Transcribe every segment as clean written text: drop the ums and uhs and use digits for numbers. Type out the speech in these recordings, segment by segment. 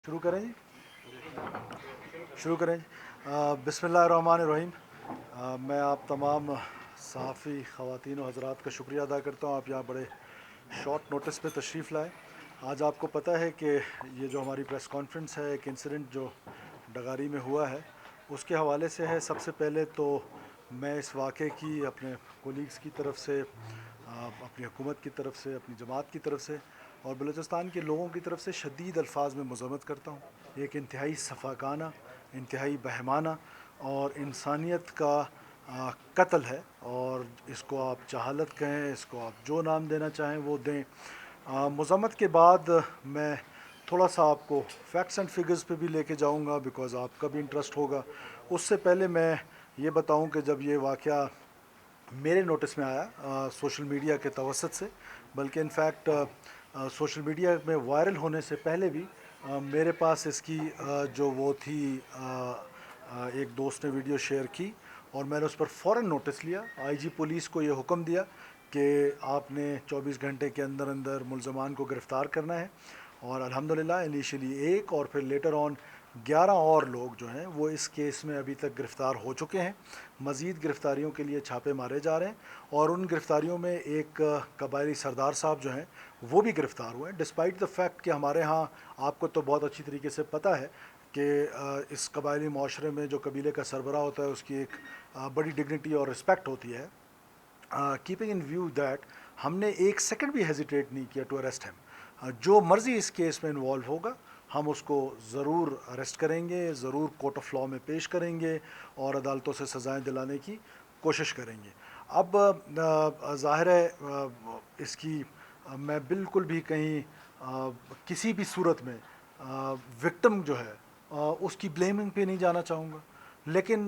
शुरू करें जी। शुरू करें जी। बिस्मिल्लाहिर्रहमानिर्रहीम। मैं आप तमाम सहाफ़ी ख़वातीन और हज़रात का शुक्रिया अदा करता हूँ, आप यहाँ बड़े शॉर्ट नोटिस पे तशरीफ़ लाए। आज आपको पता है कि ये जो हमारी प्रेस कॉन्फ्रेंस है, एक इंसिडेंट जो डगारी में हुआ है उसके हवाले से है। सबसे पहले तो मैं इस वाक़े की अपने कोलीग्स की तरफ से, अपनी हुकूमत की तरफ से, अपनी जमात की तरफ से और बलूचिस्तान के लोगों की तरफ से शदीद अल्फाज में मज़म्मत करता हूँ। एक इंतहाई सफ़ाकाना, इंतहाई बहमाना और इंसानियत का कत्ल है, और इसको आप जहालत कहें, इसको आप जो नाम देना चाहें वो दें। मज़म्मत के बाद मैं थोड़ा सा आपको फैक्ट्स एंड फिगर्स पे भी लेके जाऊंगा, बिकॉज़ आपका भी इंटरेस्ट होगा। उससे पहले मैं ये बताऊं कि जब ये वाक़या मेरे नोटिस में आया सोशल मीडिया के तवसत से, बल्कि इनफैक्ट सोशल मीडिया में वायरल होने से पहले भी मेरे पास इसकी जो वो थी, एक दोस्त ने वीडियो शेयर की और मैंने उस पर फ़ौरन नोटिस लिया। आईजी पुलिस को ये हुक्म दिया कि आपने 24 घंटे के अंदर अंदर मुलज़मान को गिरफ़्तार करना है, और अल्हम्दुलिल्लाह इनिशियली एक और फिर लेटर ऑन 11 और लोग जो हैं वो इस केस में अभी तक गिरफ़्तार हो चुके हैं। मज़ीद गिरफ़्तारियों के लिए छापे मारे जा रहे हैं, और उन गिरफ़्तारियों में एक कबायली सरदार साहब जो हैं वो भी गिरफ़्तार हुए हैं, डिस्पाइट द फैक्ट कि हमारे यहाँ, आपको तो बहुत अच्छी तरीके से पता है कि इस कबायली माशरे में जो कबीले का सरबरा होता है उसकी एक बड़ी डिग्निटी और रिस्पेक्ट होती है। कीपिंग इन व्यू दैट हमने एक सेकंड भी हेजिटेट नहीं किया टू अरेस्ट हिम। जो मर्ज़ी इस केस में इन्वॉल्व होगा हम उसको ज़रूर अरेस्ट करेंगे, ज़रूर कोर्ट ऑफ लॉ में पेश करेंगे और अदालतों से सज़ाएं दिलाने की कोशिश करेंगे। अब ज़ाहिर है इसकी मैं बिल्कुल भी कहीं किसी भी सूरत में विक्टिम जो है उसकी ब्लेमिंग पे नहीं जाना चाहूँगा, लेकिन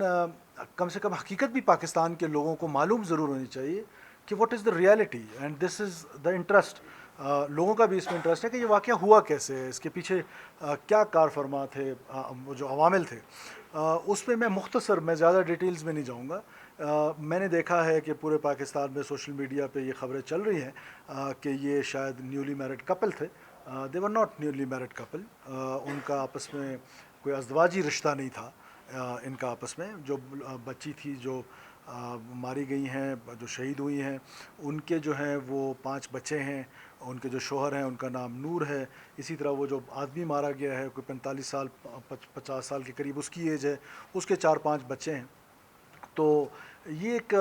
कम से कम हकीकत भी पाकिस्तान के लोगों को मालूम ज़रूर होनी चाहिए कि what is the reality, and this is the interest. लोगों का भी इसमें इंटरेस्ट है कि ये वाक़या हुआ कैसे है, इसके पीछे क्या कार फरमा थे, वो जो अवामिल थे। उसमें मैं मुख्तसर, मैं ज़्यादा डिटेल्स में नहीं जाऊँगा। मैंने देखा है कि पूरे पाकिस्तान में सोशल मीडिया पे ये ख़बरें चल रही हैं कि ये शायद न्यूली मैरिड कपल थे। They were not newly married couple. उनका आपस में कोई अज़दवाजी रिश्ता नहीं था। इनका आपस में जो बच्ची थी जो मारी गई हैं, जो शहीद हुई हैं, उनके जो हैं वो 5 बच्चे हैं। उनके जो शोहर हैं उनका नाम नूर है। इसी तरह वो जो आदमी मारा गया है कोई 45 साल 50 साल के करीब उसकी एज है, उसके 4-5 बच्चे हैं। तो ये एक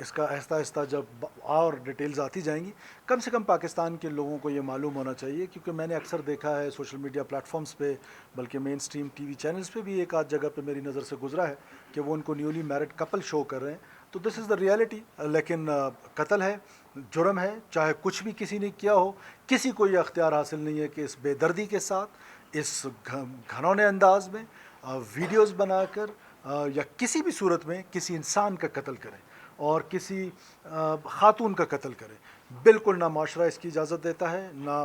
इसका आहिस्ता आहिस्ता जब और डिटेल्स आती जाएंगी, कम से कम पाकिस्तान के लोगों को ये मालूम होना चाहिए, क्योंकि मैंने अक्सर देखा है सोशल मीडिया प्लेटफॉर्म्स पे, बल्कि मेन स्ट्रीम टीवी चैनल्स पे भी एक आध जगह पे मेरी नज़र से गुजरा है कि वो उनको न्यूली मैरिड कपल शो कर रहे हैं। तो दिस इज़ द रियलिटी। लेकिन कत्ल है, जुर्म है, चाहे कुछ भी किसी ने किया हो, किसी को ये अख्तियार हासिल नहीं है कि इस बेदर्दी के साथ, इस घनौने अंदाज में वीडियोस बनाकर या किसी भी सूरत में किसी इंसान का कत्ल करें और किसी ख़ातून का कत्ल करें। बिल्कुल ना माशरा इसकी इजाज़त देता है, ना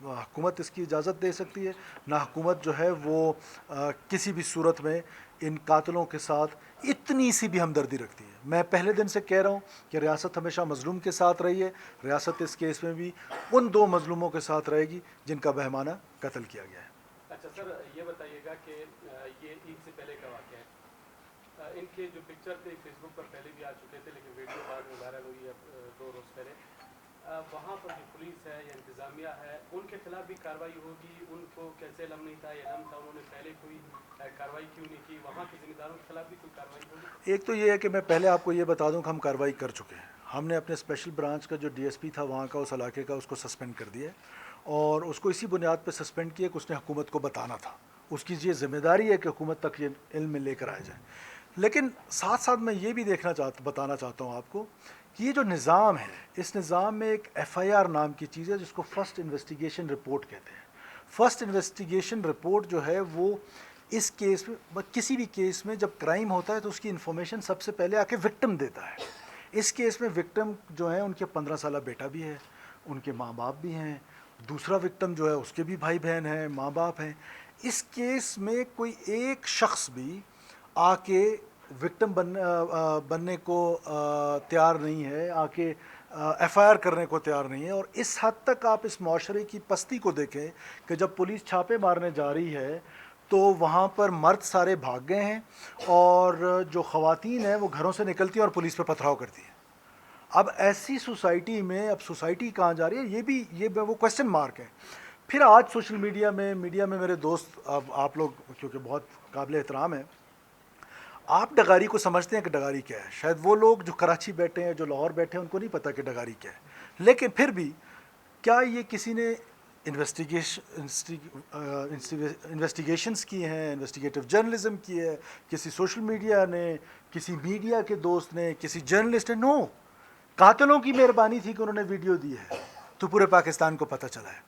हुकूमत इसकी इजाज़त दे सकती है, ना हुकूमत जो है वो किसी भी सूरत में इन कातलों के साथ इतनी सी भी हमदर्दी रखती है। मैं पहले दिन से कह रहा हूँ कि रियासत हमेशा मज़लूम के साथ रही है। रियासत इस केस में भी उन 2 मज़लूमों के साथ रहेगी जिनका बहमाना कत्ल किया गया है। अच्छा सर, ये बताइएगा कि ये ईद से पहले का वाक़या है। इनके जो पिक्चर थे फेसबुक पर पहले भी आ चुके थे, लेकिन वीडियो बाद में वायरल हुई है 2 रोज़ पहले। वहाँ पर जो पुलिस है या इंतज़ामिया है उनके खिलाफ भी कार्रवाई होगी? उनको कैसे इल्म नहीं था, इल्म था, उन्होंने पहले कोई कार्रवाई क्यों नहीं की? वहाँ के ज़िम्मेदारों के खिलाफ भी कोई कार्रवाई होगी? एक तो ये है कि मैं पहले आपको ये बता दूं कि हम कार्रवाई कर चुके हैं। हमने अपने स्पेशल ब्रांच का जो डीएसपी था वहाँ का, उस इलाके का, उसको सस्पेंड कर दिया है, और उसको इसी बुनियाद पे सस्पेंड किया कि उसने हुकूमत को बताना था। उसकी ये ज़िम्मेदारी है कि हुकूमत तक ये इल्म में लेकर आया जाए। लेकिन साथ साथ मैं ये भी बताना चाहता हूँ आपको कि ये जो निज़ाम है, इस निज़ाम में एक FIR नाम की चीज़ है जिसको फ़र्स्ट इन्वेस्टिगेशन रिपोर्ट कहते हैं। फ़र्स्ट इन्वेस्टिगेशन रिपोर्ट जो है वो इस केस में, किसी भी केस में जब क्राइम होता है तो उसकी इन्फॉर्मेशन सबसे पहले आके विक्टिम देता है। इस केस में विक्टिम जो है उनके 15 साल बेटा भी है, उनके माँ बाप भी हैं, दूसरा विक्टिम जो है उसके भी भाई बहन हैं, माँ बाप हैं। इस केस में कोई एक शख्स भी आके विक्टिम बनने को तैयार नहीं है, आके FIR کرنے کو تیار نہیں ہے. اور اس حد تک آپ اس معاشرے کی پستی کو دیکھیں کہ جب پولیس چھاپے مارنے جا رہی ہے تو وہاں پر مرد سارے بھاگ گئے ہیں اور جو خواتین ہیں وہ گھروں سے نکلتی ہیں اور پولیس پر پتھراؤ کرتی ہیں. اب ایسی سوسائٹی میں اب سوسائٹی کہاں جا رہی ہے یہ بھی وہ کوشچن مارک ہے. پھر آج سوشل میڈیا میں میرے دوست اب آپ لوگ کیونکہ بہت قابل احترام ہیں, آپ ڈگاری کو سمجھتے ہیں کہ ڈگاری کیا ہے. شاید وہ لوگ جو کراچی بیٹھے ہیں, جو لاہور بیٹھے ہیں, ان کو نہیں پتہ کہ ڈگاری کیا ہے. لیکن پھر بھی کیا یہ کسی نے انویسٹیگیشنز کی ہیں, انویسٹیگیٹو جرنلزم کی ہے, کسی سوشل میڈیا نے, کسی میڈیا کے دوست نے, کسی جرنلسٹ نے؟ نو. قاتلوں کی مہربانی تھی کہ انہوں نے ویڈیو دی ہے تو پورے پاکستان کو پتہ چلا ہے.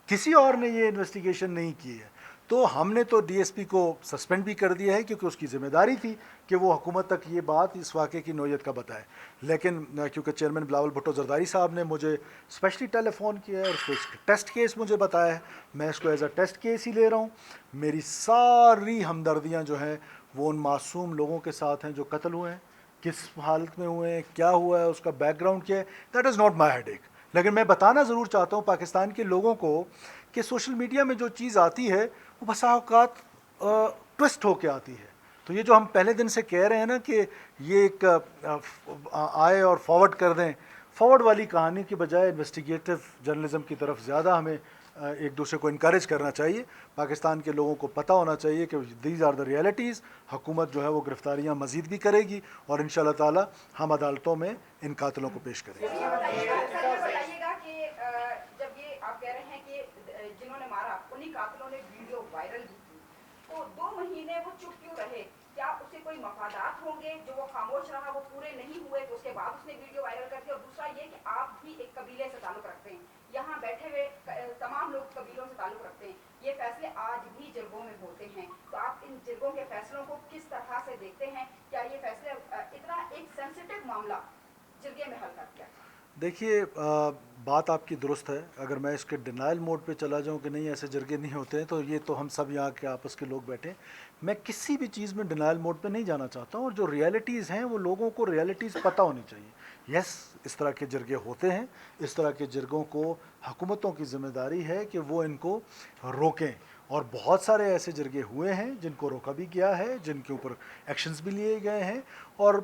کسی اور نے یہ انویسٹیگیشن نہیں کی ہے. تو ہم نے تو DSP کو سسپینڈ بھی کر دیا ہے کیونکہ اس کی ذمہ داری تھی کہ وہ حکومت تک یہ بات اس واقعے کی نوعیت کا بتائے. لیکن کیونکہ چیئرمین بلاول بھٹو زرداری صاحب نے مجھے اسپیشلی ٹیلی فون کیا ہے اور اس کو ٹیسٹ کیس مجھے بتایا ہے, میں اس کو as a test case he لے رہا ہوں. میری ساری ہمدردیاں جو ہیں وہ ان معصوم لوگوں کے ساتھ ہیں جو قتل ہوئے ہیں. کس حالت میں ہوئے ہیں, کیا ہوا ہے, اس کا بیک گراؤنڈ کیا ہے, that is not my headache. لیکن میں بتانا ضرور چاہتا ہوں پاکستان کے لوگوں کو کہ سوشل میڈیا میں جو چیز آتی ہے وہ بسا اوقات ٹوسٹ ہو کے آتی ہے. تو یہ جو ہم پہلے دن سے کہہ رہے ہیں نا کہ یہ ایک آئے اور فارورڈ کر دیں, فارورڈ والی کہانی کی بجائے انویسٹیگیٹو جرنلزم کی طرف زیادہ ہمیں ایک دوسرے کو انکریج کرنا چاہیے. پاکستان کے لوگوں کو پتہ ہونا چاہیے کہ دیز آر دا ریئلٹیز. حکومت جو ہے وہ گرفتاریاں مزید بھی کرے گی اور انشاءاللہ تعالی ہم عدالتوں میں ان قاتلوں کو پیش کریں گے. بتائیے گا کہ جب یہ آپ کہہ رہے ہیں کہ جنہوں نے مارا انہیں قاتلوں نے ویڈیو وائرل بھی کی, تو 2 مہینے وہ چپ کیوں رہے؟ کیا اس کے کوئی مفادات ہوں گے جو وہ خاموش رہا, وہ پورے نہیں ہوئے تو اس کے بعد اس نے ویڈیو وائرل کر دی؟ اور دوسرا یہ کہ آپ بھی ایک قبیلے سے تعلق رکھتے ہیں, یہاں بیٹھے ہوئے تمام لوگ قبیلوں سے تعلق رکھتے ہیں, یہ فیصلے آج بھی جرگوں میں ہوتے ہیں, تو آپ ان جرگوں کے فیصلوں کو کس طرح سے دیکھتے ہیں؟ کیا یہ فیصلے اتنا ایک سینسیٹیو معاملہ جرگے میں حل کر دیا؟ دیکھیے بات آپ کی درست ہے. اگر میں اس کے ڈینائل موڈ پہ چلا جاؤں کہ نہیں ایسے جرگے نہیں ہوتے ہیں تو یہ تو ہم سب یہاں کے آپس کے لوگ بیٹھے. میں کسی بھی چیز میں ڈینائل موڈ پہ نہیں جانا چاہتا ہوں, اور جو ریئلٹیز ہیں وہ لوگوں کو ریئلٹیز پتہ ہونی چاہیے. یس, اس طرح کے جرگے ہوتے ہیں. اس طرح کے جرگوں کو حکومتوں کی ذمہ داری ہے کہ وہ ان کو روکیں, اور بہت سارے ایسے جرگے ہوئے ہیں جن کو روکا بھی گیا ہے, جن کے اوپر ایکشنز بھی لیے گئے ہیں. اور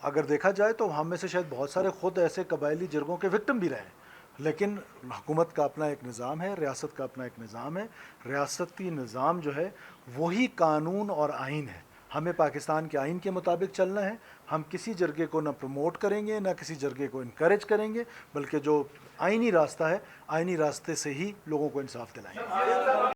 اگر دیکھا جائے تو ہم میں سے شاید بہت سارے خود ایسے قبائلی جرگوں کے وکٹم بھی رہے ہیں. لیکن حکومت کا اپنا ایک نظام ہے, ریاست کا اپنا ایک نظام ہے. ریاستی نظام جو ہے وہی قانون اور آئین ہے. ہمیں پاکستان کے آئین کے مطابق چلنا ہے. ہم کسی جرگے کو نہ پروموٹ کریں گے, نہ کسی جرگے کو انکریج کریں گے, بلکہ جو آئینی راستہ ہے آئینی راستے سے ہی لوگوں کو انصاف دلائیں گے.